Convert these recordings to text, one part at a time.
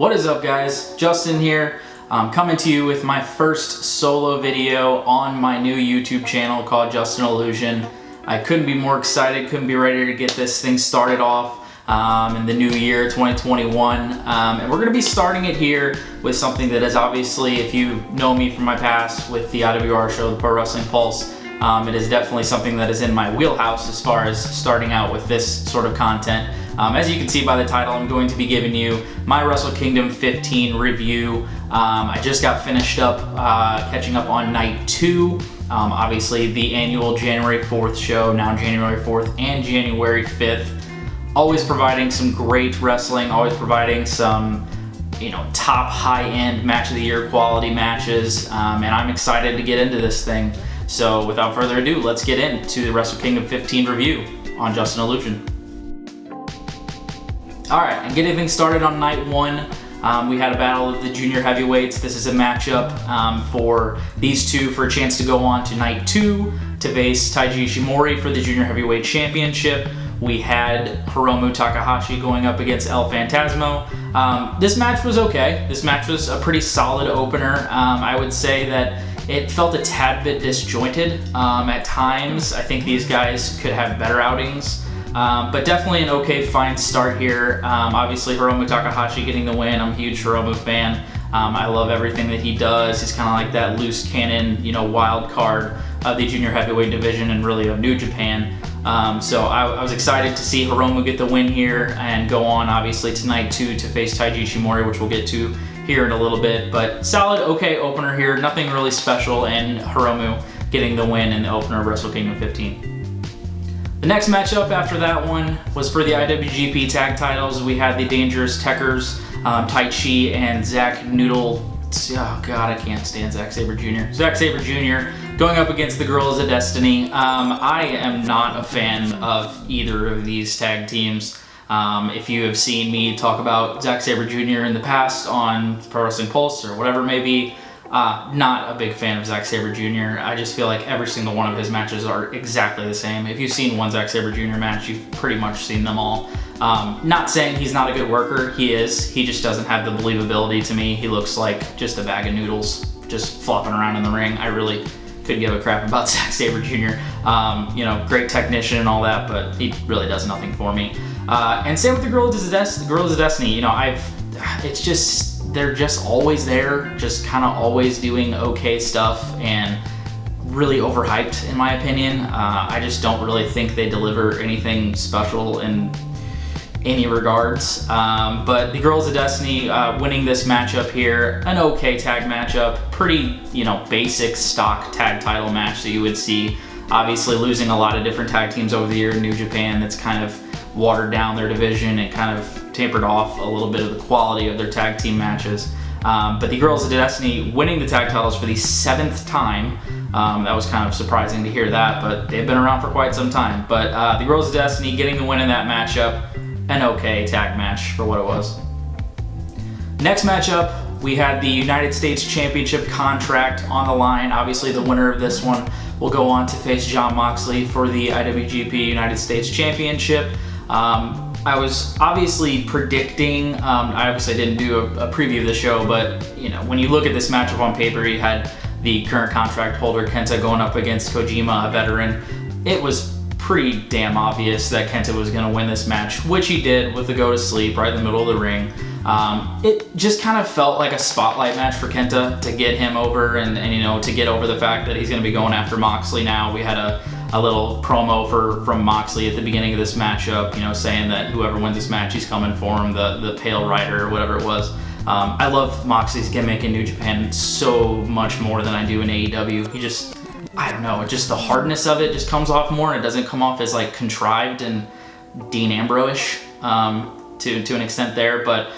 What is up, guys? Justin here, coming to you with my first solo video on my new YouTube channel called Justin Illusion. I couldn't be more excited, couldn't be ready to get this thing started off in the new year 2021. And we're going to be starting it here with something that is obviously, if you know me from my past with the IWR show, the Pro Wrestling Pulse, it is definitely something that is in my wheelhouse as far as starting out with this sort of content. As you can see by the title, I'm going to be giving you my Wrestle Kingdom 15 review. I just got finished up catching up on night 2. Obviously the annual January 4th show, now January 4th and January 5th. Always providing some great wrestling, always providing some, top high-end match of the year quality matches, and I'm excited to get into this thing. So without further ado, let's get into the Wrestle Kingdom 15 review on Justin Illusion. Alright, and getting things started on night 1, we had a battle of the junior heavyweights. This is a matchup for these two for a chance to go on to night 2 to face Taiji Ishimori for the junior heavyweight championship. We had Hiromu Takahashi going up against El Phantasmo. This match was okay. This match was a pretty solid opener. I would say that it felt a tad bit disjointed at times. I think these guys could have better outings. But definitely an okay, fine start here. Obviously Hiromu Takahashi getting the win. I'm a huge Hiromu fan. I love everything that he does. He's kind of like that loose cannon, wild card of the junior heavyweight division and really of New Japan. So I was excited to see Hiromu get the win here and go on obviously tonight 2 to face Taiji Ishimori, which we'll get to here in a little bit. But solid, okay opener here. Nothing really special, and Hiromu getting the win in the opener of Wrestle Kingdom 15. The next matchup after that one was for the IWGP tag titles. We had the Dangerous Techers, Tai Chi and Zack Noodle. Oh God, I can't stand Zack Sabre Jr. Zack Sabre Jr. going up against the Guerrillas of Destiny. I am not a fan of either of these tag teams. If you have seen me talk about Zack Sabre Jr. in the past on Pro Wrestling Pulse or whatever it may be, not a big fan of Zack Sabre Jr. I just feel like every single one of his matches are exactly the same. If you've seen one Zack Sabre Jr. match, you've pretty much seen them all. Not saying he's not a good worker, he is. He just doesn't have the believability to me. He looks like just a bag of noodles just flopping around in the ring. I really couldn't give a crap about Zack Sabre Jr. Great technician and all that, but he really does nothing for me. And same with the Guerrillas of Destiny. It's just, they're just always there, just kind of always doing okay stuff and really overhyped in my opinion. I just don't really think they deliver anything special in any regards. But the Guerrillas of Destiny winning this matchup here, an okay tag matchup, pretty basic stock tag title match that you would see. Obviously losing a lot of different tag teams over the year in New Japan, that's kind of watered down their division and kind of tapered off a little bit of the quality of their tag team matches. But the Guerrillas of Destiny winning the tag titles for the 7th time. That was kind of surprising to hear that, but they've been around for quite some time. But the Guerrillas of Destiny getting the win in that matchup, an okay tag match for what it was. Next matchup, we had the United States Championship contract on the line. Obviously the winner of this one will go on to face Jon Moxley for the IWGP United States Championship. I was obviously predicting, I obviously didn't do a preview of the show, but when you look at this matchup on paper, you had the current contract holder Kenta going up against Kojima, a veteran. It was pretty damn obvious that Kenta was going to win this match, which he did with the go to sleep right in the middle of the ring. It just kind of felt like a spotlight match for Kenta to get him over and to get over the fact that he's going to be going after Moxley now. We had a little promo from Moxley at the beginning of this matchup, saying that whoever wins this match, he's coming for him, the Pale Rider or whatever it was. I love Moxley's gimmick in New Japan so much more than I do in AEW. He just, I don't know, just the hardness of it just comes off more, and it doesn't come off as like contrived and Dean Ambrose-ish to an extent there. But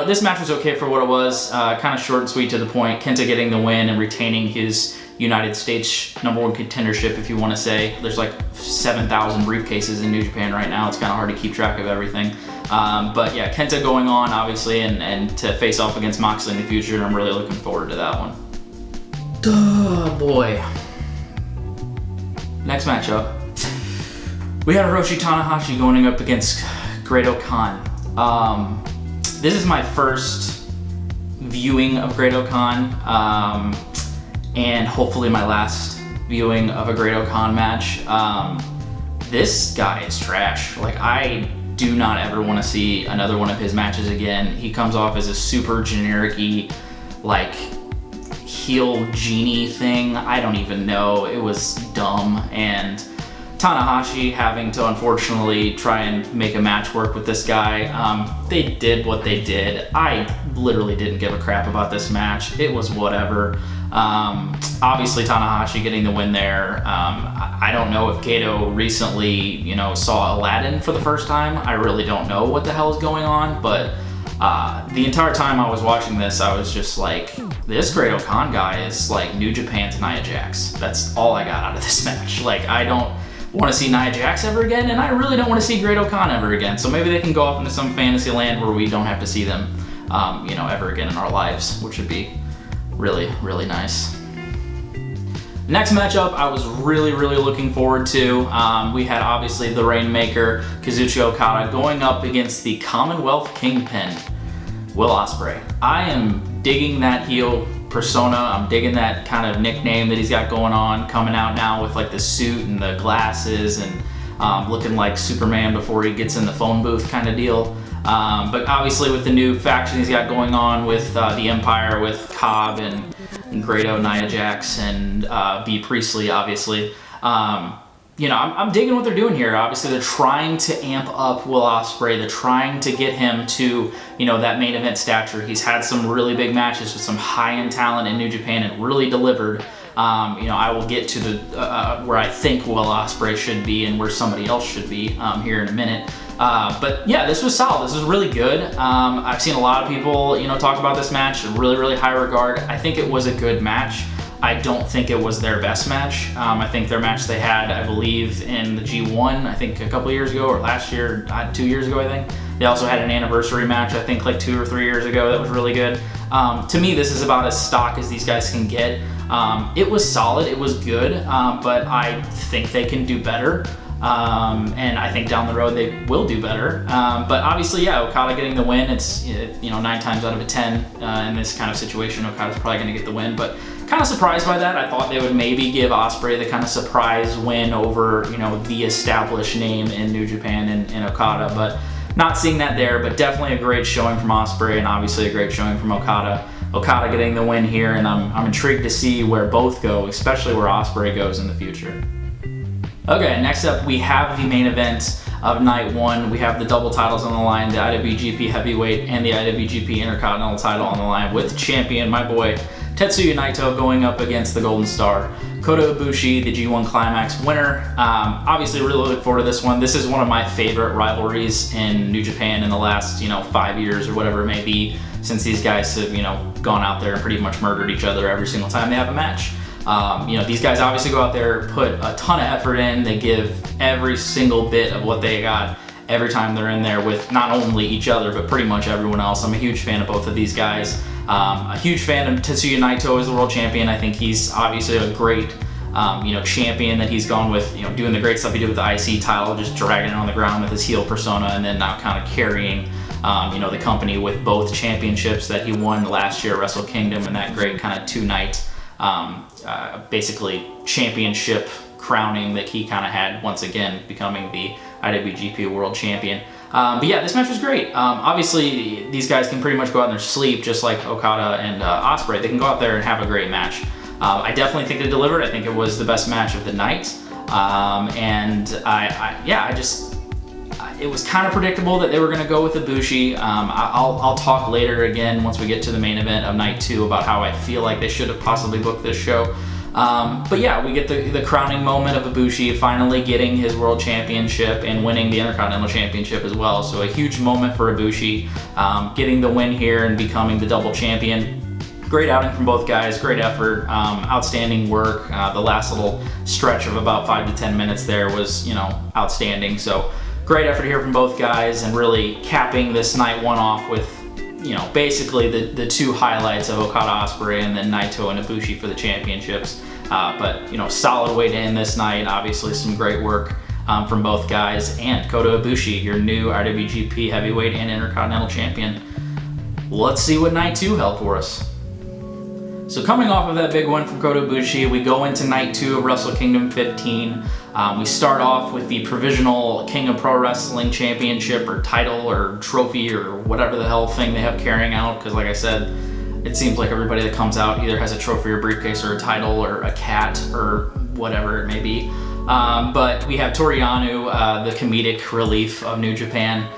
this match was okay for what it was, kind of short and sweet to the point. Kenta getting the win and retaining his United States #1 contendership, if you want to say. There's like 7,000 briefcases in New Japan right now. It's kind of hard to keep track of everything. But yeah, Kenta going on obviously and to face off against Moxley in the future, and I'm really looking forward to that one. Oh boy. Next matchup, we had Hiroshi Tanahashi going up against Great Khan. this is my first viewing of Great-O-Khan, and hopefully my last viewing of a Great-O-Khan match. This guy is trash. Like, I do not ever want to see another one of his matches again. He comes off as a super generic-y, like, heel genie thing. I don't even know. It was dumb. And Tanahashi having to unfortunately try and make a match work with this guy. They did what they did. I literally didn't give a crap about this match. It was whatever. Obviously Tanahashi getting the win there. I don't know if Kato recently, you know, saw Aladdin for the first time. I really don't know what the hell is going on, but the entire time I was watching this, I was just like, this Great-O-Khan guy is like New Japan's Nia Jax. That's all I got out of this match. Like, I don't want to see Nia Jax ever again, and I really don't want to see Great-O-Khan ever again. So maybe they can go off into some fantasy land where we don't have to see them, you know, ever again in our lives, which would be really, really nice. Next matchup I was really looking forward to. We had obviously the Rainmaker, Kazuchika Okada, going up against the Commonwealth Kingpin, Will Ospreay. I am digging that heel persona. I'm digging that kind of nickname that he's got going on, coming out now with like the suit and the glasses and looking like Superman before he gets in the phone booth kind of deal. But obviously with the new faction he's got going on with the Empire, with Cobb and Grado, Nia Jax, and B. Priestley, obviously. You know, I'm digging what they're doing here. Obviously, they're trying to amp up Will Ospreay. They're trying to get him to, you know, that main event stature. He's had some really big matches with some high-end talent in New Japan and really delivered. You know, I will get to the where I think Will Ospreay should be and where somebody else should be here in a minute. But yeah, this was solid. This was really good. I've seen a lot of people, you know, talk about this match in really high regard. I think it was a good match. I don't think it was their best match. I think their match they had, I believe, in the G1, I think a couple years ago, or last year, 2 years ago, I think. They also had an anniversary match, I think like 2 or 3 years ago, that was really good. To me, this is about as stock as these guys can get. It was solid, it was good, but I think they can do better. And I think down the road they will do better. But obviously, yeah, Okada getting the win, it's, you know, 9 times out of 10 in this kind of situation, Okada's probably going to get the win. But kind of surprised by that. I thought they would maybe give Ospreay the kind of surprise win over, you know, the established name in New Japan and Okada, but not seeing that there. But definitely a great showing from Ospreay and obviously a great showing from Okada. Okada getting the win here, and I'm intrigued to see where both go, especially where Ospreay goes in the future. Okay, next up we have the main event of night 1. We have the double titles on the line, the IWGP Heavyweight and the IWGP Intercontinental title on the line, with champion, my boy, Tetsuya Naito, going up against the Golden Star, Kota Ibushi, the G1 Climax winner. Obviously really looking forward to this one. This is one of my favorite rivalries in New Japan in the last, you know, 5 years or whatever it may be, since these guys have, you know, gone out there and pretty much murdered each other every single time they have a match. You know, these guys obviously go out there, put a ton of effort in. They give every single bit of what they got every time they're in there with not only each other, but pretty much everyone else. I'm a huge fan of both of these guys. A huge fan of Tetsuya Naito as the world champion. I think he's obviously a great, you know, champion that he's gone with, you know, doing the great stuff he did with the IC title, just dragging it on the ground with his heel persona, and then now kind of carrying, you know, the company with both championships that he won last year at Wrestle Kingdom and that great kind of 2-night, basically championship crowning that he kind of had once again, becoming the IWGP World Champion. But yeah, this match was great. Obviously, these guys can pretty much go out in their sleep, just like Okada and Ospreay. They can go out there and have a great match. I definitely think they delivered. I think it was the best match of the night. And it was kind of predictable that they were going to go with Ibushi. I'll talk later again once we get to the main event of night 2 about how I feel like they should have possibly booked this show. But yeah, we get the crowning moment of Ibushi finally getting his world championship and winning the Intercontinental Championship as well. So a huge moment for Ibushi, getting the win here and becoming the double champion. Great outing from both guys, great effort, outstanding work. The last little stretch of about 5 to 10 minutes there was, you know, outstanding. So great effort here from both guys, and really capping this night 1 off with, you know, basically the 2 highlights of Okada Ospreay and then Naito and Ibushi for the championships. But, you know, solid way to end this night. Obviously some great work from both guys, and Kota Ibushi, your new IWGP Heavyweight and Intercontinental Champion. let's see what night 2 held for us. So coming off of that big win from Kota Ibushi, we go into night 2 of Wrestle Kingdom 15. We start off with the provisional King of Pro Wrestling Championship or title or trophy or whatever the hell thing they have carrying out, because like I said, it seems like everybody that comes out either has a trophy or briefcase or a title or a cat or whatever it may be. But we have Toru Yano, the comedic relief of New Japan,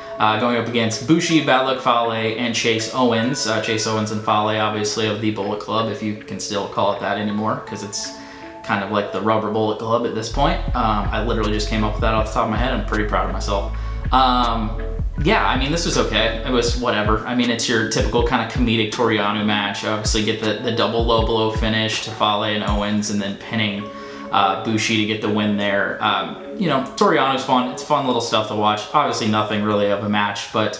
going up against Bushi, Bad Luck Fale, and Chase Owens. Chase Owens and Fale, obviously, of the Bullet Club, if you can still call it that anymore, because it's kind of like the Rubber Bullet Club at this point. I literally just came up with that off the top of my head. I'm pretty proud of myself. Yeah, I mean, this was okay. It was whatever. I mean, it's your typical kind of comedic Toru Yano match. Obviously, get the double low blow finish to Fale and Owens, and then pinning Bushi to get the win there. You know, Toru Yano's fun. It's fun little stuff to watch. Obviously, nothing really of a match, but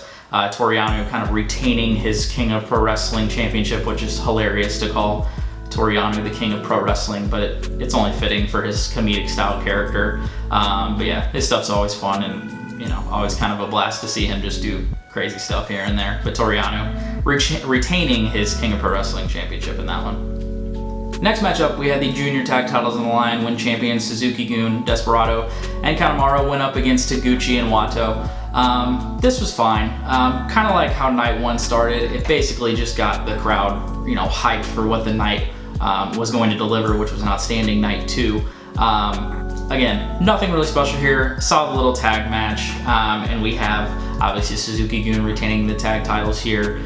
Toru Yano kind of retaining his King of Pro Wrestling Championship, which is hilarious to call Toru Yano the King of Pro Wrestling, but it's only fitting for his comedic style character. But yeah, his stuff's always fun, and you know, always kind of a blast to see him just do crazy stuff here and there. But Toru Yano retaining his King of Pro Wrestling Championship in that one. Next matchup, we had the junior tag titles on the line when champions Suzuki-gun, Desperado, and Kanemaru went up against Taguchi and Wato. This was fine. Kind of like how night 1 started. It basically just got the crowd, you know, hyped for what the night was going to deliver, which was an outstanding night 2. Again, nothing really special here. Solid little tag match, and we have obviously Suzuki-gun retaining the tag titles here.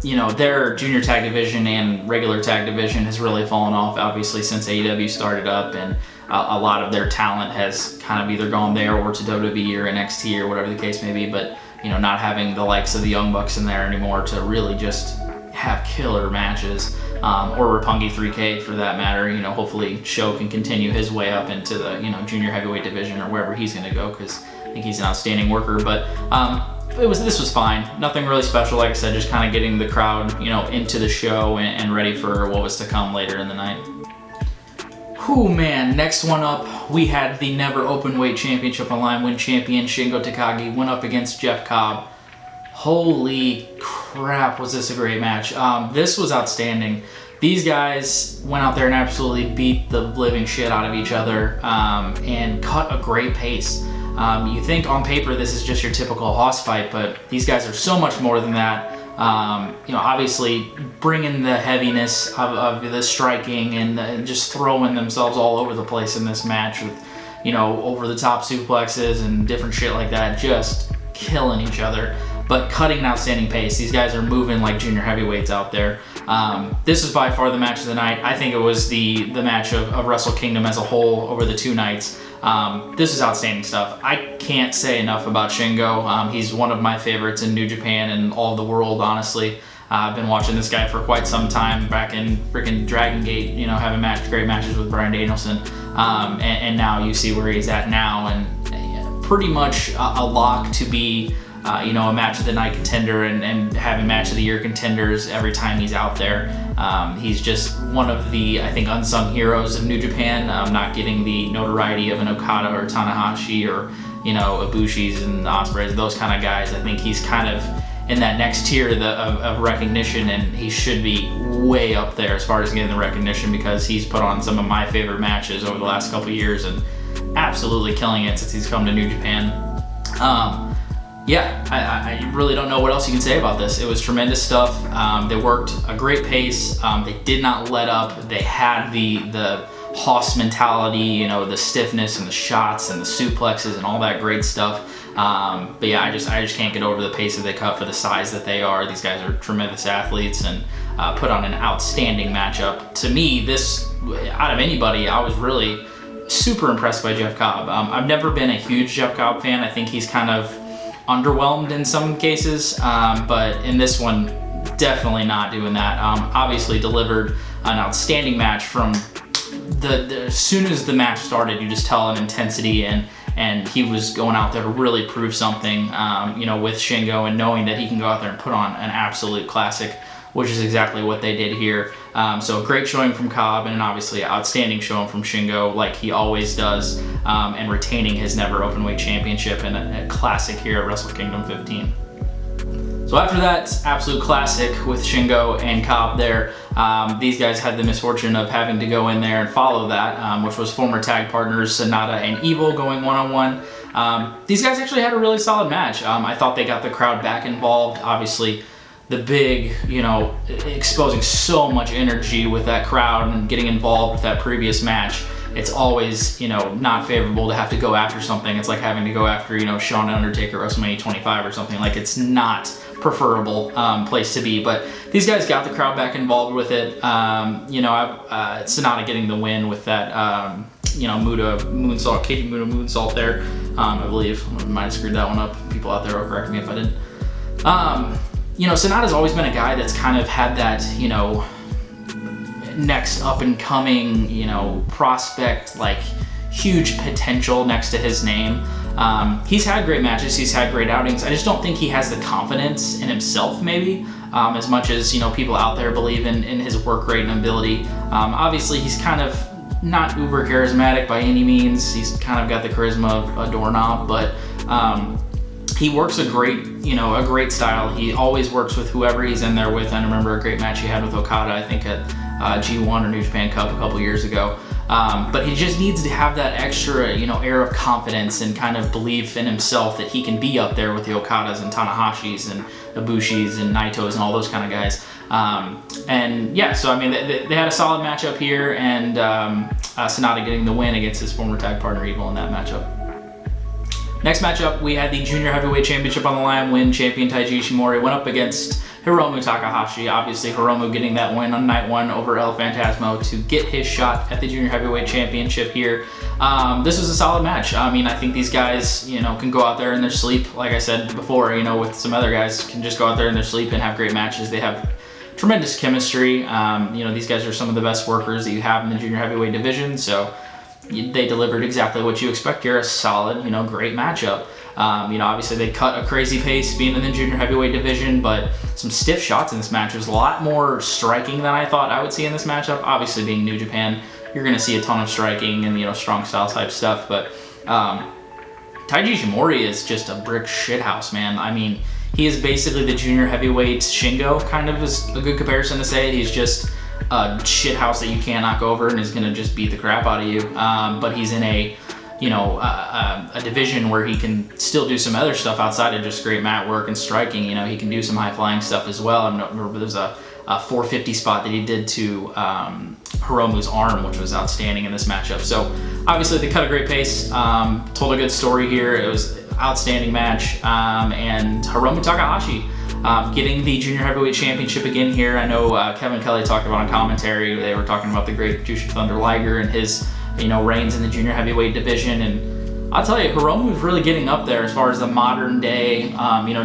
You know, their junior tag division and regular tag division has really fallen off, obviously, since AEW started up, and a lot of their talent has kind of either gone there or to WWE or NXT or whatever the case may be. But, you know, not having the likes of the Young Bucks in there anymore to really just have killer matches, or Roppongi 3K for that matter. You know, hopefully Sho can continue his way up into the, you know, junior heavyweight division or wherever he's going to go, because I think he's an outstanding worker. But this was fine. Nothing really special. Like I said, just kind of getting the crowd, you know, into the show and ready for what was to come later in the night. Whew, man. Next one up, we had the Never Openweight Championship on the line when champion Shingo Takagi went up against Jeff Cobb. Holy crap, was this a great match. This was outstanding. These guys went out there and absolutely beat the living shit out of each other, and cut a great pace. You think on paper this is just your typical hoss fight, but these guys are so much more than that. You know, obviously bringing the heaviness of the striking and just throwing themselves all over the place in this match with, you know, over the top suplexes and different shit like that, just killing each other, but cutting an outstanding pace. These guys are moving like junior heavyweights out there. This was by far the match of the night. I think it was the match of Wrestle Kingdom as a whole over the 2 nights. This is outstanding stuff. I can't say enough about Shingo. He's one of my favorites in New Japan and all of the world, honestly. I've been watching this guy for quite some time, back in freaking Dragon Gate, you know, having great matches with Bryan Danielson. And now you see where he's at now, and pretty much a lock to be, you know, a match of the night contender and having match of the year contenders every time he's out there. He's just one of the, I think, unsung heroes of New Japan, not getting the notoriety of an Okada or Tanahashi or, you know, Ibushi's and Ospreys, those kind of guys. I think he's kind of in that next tier of recognition, and he should be way up there as far as getting the recognition, because he's put on some of my favorite matches over the last couple of years and absolutely killing it since he's come to New Japan. Yeah, I really don't know what else you can say about this. It was tremendous stuff. They worked a great pace. They did not let up. They had the hoss mentality, you know, the stiffness and the shots and the suplexes and all that great stuff. But yeah, I just can't get over the pace that they cut for the size that they are. These guys are tremendous athletes and put on an outstanding matchup. To me, this, out of anybody, I was really super impressed by Jeff Cobb. I've never been a huge Jeff Cobb fan. I think he's kind of underwhelmed in some cases, but in this one, definitely not doing that. Obviously delivered an outstanding match from as soon as the match started. You just tell an intensity, and he was going out there to really prove something, you know, with Shingo, and knowing that he can go out there and put on an absolute classic, which is exactly what they did here. So a great showing from Cobb, and obviously outstanding showing from Shingo, like he always does, and retaining his Never Openweight Championship, and a classic here at Wrestle Kingdom 15. So So after that absolute classic with Shingo and Cobb there, these guys had the misfortune of having to go in there and follow that, which was former tag partners Sonata and Evil going one-on-one. These guys actually had a really solid match. I thought they got the crowd back involved. Obviously, the big, exposing so much energy with that crowd and getting involved with that previous match. It's always, not favorable to have to go after something. It's like having to go after, Shawn and Undertaker at WrestleMania 25 or something. Like, it's not preferable place to be. But these guys got the crowd back involved with it. Sonata getting the win with that, Muta moonsault, Katie Muta moonsault there. I believe I might have screwed that one up. People out there will correct me if I didn't. Sonata's always been a guy that's kind of had that, next up and coming, prospect, like huge potential next to his name. He's had great matches, he's had great outings. I just don't think he has the confidence in himself, maybe, as much as, people out there believe in his work rate and ability. Obviously, he's kind of not uber charismatic by any means. He's kind of got the charisma of a doorknob, but he works a great style. He always works with whoever he's in there with. I remember a great match he had with Okada, I think at G1 or New Japan Cup a couple years ago. But he just needs to have that extra, air of confidence and kind of belief in himself that he can be up there with the Okadas and Tanahashis and Ibushis and Naitos and all those kind of guys. So I mean, they had a solid matchup here, and Sonata getting the win against his former tag partner Evil in that matchup. Next matchup, we had the Junior Heavyweight Championship on the line when champion Taiji Ishimori went up against Hiromu Takahashi. Obviously, Hiromu getting that win on night one over El Phantasmo to get his shot at the Junior Heavyweight Championship here. This was a solid match. I mean, I think these guys, can go out there in their sleep. Like I said before, with some other guys, can just go out there in their sleep and have great matches. They have tremendous chemistry. These guys are some of the best workers that you have in the Junior Heavyweight division, so they delivered exactly what you expect here, a solid, great matchup. Obviously they cut a crazy pace being in the Junior Heavyweight division, but some stiff shots in this match. There's a lot more striking than I thought I would see in this matchup. Obviously, being New Japan, you're going to see a ton of striking and, strong style type stuff, but Taiji Ishimori is just a brick shithouse, man. I mean, he is basically the Junior Heavyweight Shingo, kind of is a good comparison to say it. He's just a shithouse that you can't knock over and is going to just beat the crap out of you. But he's in a division where he can still do some other stuff outside of just great mat work and striking. He can do some high flying stuff as well. I remember there's a 450 spot that he did to Hiromu's arm, which was outstanding in this matchup. So obviously they cut a great pace, told a good story here. It was an outstanding match, and Hiromu Takahashi getting the Junior Heavyweight Championship again here. I know Kevin Kelly talked about on commentary, they were talking about the great Jushin Thunder Liger and his reigns in the Junior Heavyweight division, and I'll tell you, Hiromu is really getting up there as far as the modern day,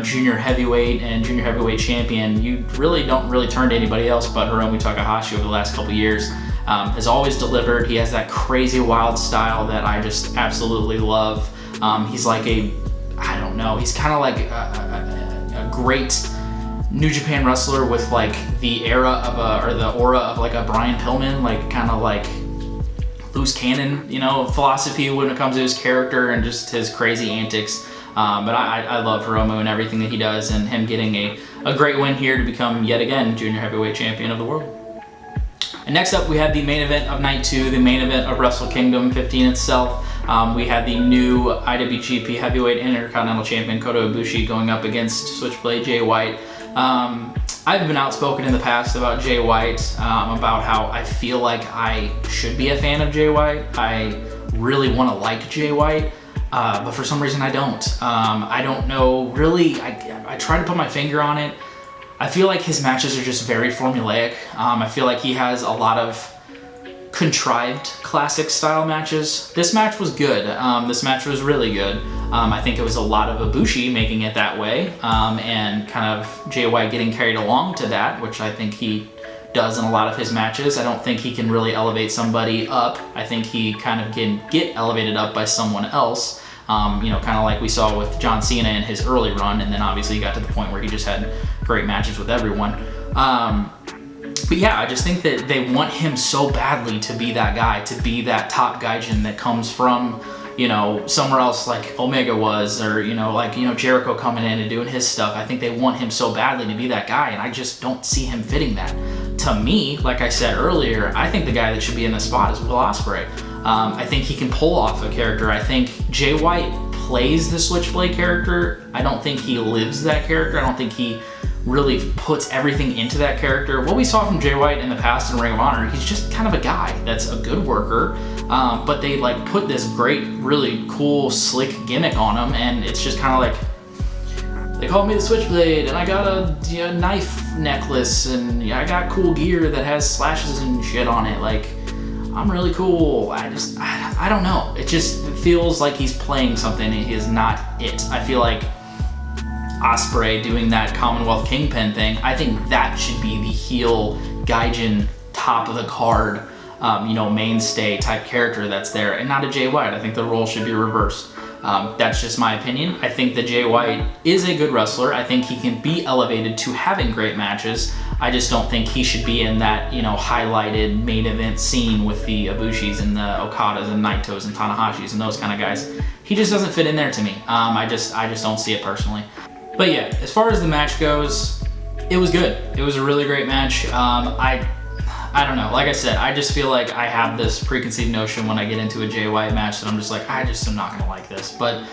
Junior Heavyweight and Junior Heavyweight Champion. You really don't turn to anybody else but Hiromu Takahashi over the last couple years. Has always delivered. He has that crazy wild style that I just absolutely love. He's like he's kind of like a great New Japan wrestler with like the aura of like a Brian Pillman, like kind of like loose cannon, philosophy when it comes to his character and just his crazy antics. But I love Hiromu and everything that he does, and him getting a great win here to become yet again Junior Heavyweight Champion of the world. And next up, we had the main event of night 2, the main event of Wrestle Kingdom 15 itself. We had the new IWGP Heavyweight Intercontinental Champion Kota Ibushi going up against Switchblade Jay White. I've been outspoken in the past about Jay White, about how I feel like I should be a fan of Jay White. I really want to like Jay White, but for some reason I don't. I don't know, really, I try to put my finger on it. I feel like his matches are just very formulaic. I feel like he has a lot of contrived classic style matches. This match was good. This match was really good. I think it was a lot of Ibushi making it that way, and kind of Jay White getting carried along to that, which I think he does in a lot of his matches. I don't think he can really elevate somebody up. I think he kind of can get elevated up by someone else. Kind of like we saw with John Cena in his early run, and then obviously he got to the point where he just had great matches with everyone. But yeah, I just think that they want him so badly to be that guy, to be that top gaijin that comes from, you know, somewhere else like Omega was, or, you know, like, you know, Jericho coming in and doing his stuff. I think they want him so badly to be that guy, and I just don't see him fitting that. To me, like I said earlier, I think the guy that should be in the spot is Will Ospreay. I think he can pull off a character. I think Jay White plays the Switchblade character. I don't think he lives that character. I don't think he really puts everything into that character. What we saw from Jay White in the past in Ring of Honor, he's just kind of a guy that's a good worker, but they like put this great, really cool, slick gimmick on him, and it's just kind of like, they called me the Switchblade, and I got a knife necklace, and I got cool gear that has slashes and shit on it. Like, I'm really cool. I don't know. It just feels like he's playing something, and he is not it. I feel like Ospreay doing that Commonwealth Kingpin thing, I think that should be the heel Gaijin top of the card, you know, mainstay type character that's there, and not a Jay White. I think the role should be reversed. That's just my opinion. I think that Jay White is a good wrestler. I think he can be elevated to having great matches. I just don't think he should be in that, you know, highlighted main event scene with the Ibushis and the Okadas and Naitos and Tanahashis and those kind of guys. He just doesn't fit in there to me. I just don't see it personally. But yeah, as far as the match goes, it was good. It was a really great match. I don't know. Like I said, I just feel like I have this preconceived notion when I get into a Jay White match that I'm just like, I just am not gonna like this. But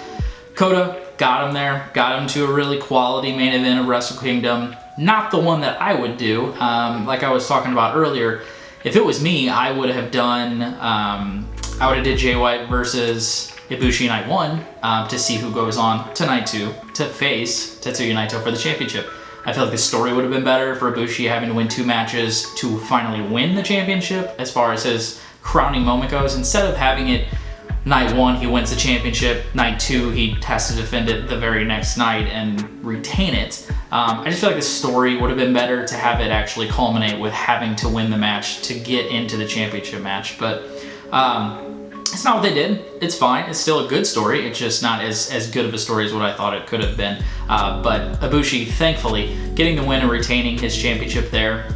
Kota got him there, got him to a really quality main event of Wrestle Kingdom. Not the one that I would do. Like I was talking about earlier, if it was me, I would have done, I would have did Jay White versus Ibushi night 1 to see who goes on to night 2 to face Tetsuya Naito for the championship. I feel like the story would have been better for Ibushi having to win 2 matches to finally win the championship as far as his crowning moment goes. Instead of having it night 1, he wins the championship, night 2, he has to defend it the very next night and retain it. I just feel like the story would have been better to have it actually culminate with having to win the match to get into the championship match. But it's not what they did. It's fine. It's still a good story. It's just not as good of a story as what I thought it could have been. But Ibushi, thankfully, getting the win and retaining his championship there.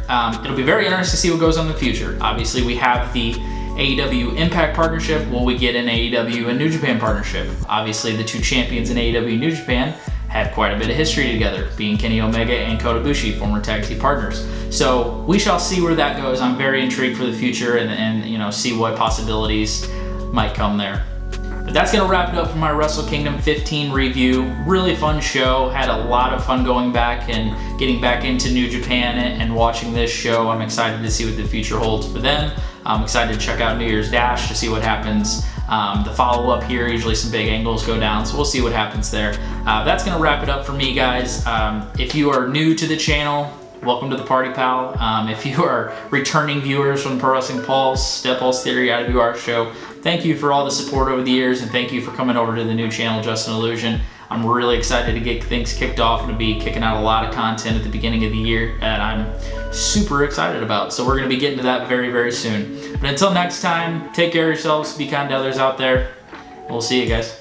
It'll be very interesting to see what goes on in the future. Obviously, we have the AEW Impact partnership. Will we get an AEW and New Japan partnership? Obviously, the 2 champions in AEW and New Japan have quite a bit of history together, being Kenny Omega and Kota Ibushi, former tag team partners. So we shall see where that goes. I'm very intrigued for the future and you know, see what possibilities might come there. But that's gonna wrap it up for my Wrestle Kingdom 15 review. Really fun show. Had a lot of fun going back and getting back into New Japan and watching this show. I'm excited to see what the future holds for them. I'm excited to check out New Year's Dash to see what happens. The follow-up here, usually some big angles go down, so we'll see what happens there. That's gonna wrap it up for me, guys. If you are new to the channel, welcome to the party, pal. If you are returning viewers from Pro Wrestling Pulse, Step Pulse Theory, IWR show, thank you for all the support over the years, and thank you for coming over to the new channel, Just an Illusion. I'm really excited to get things kicked off and to be kicking out a lot of content at the beginning of the year, and I'm super excited about. So we're gonna be getting to that very, very soon. But until next time, take care of yourselves, be kind to others out there. We'll see you guys.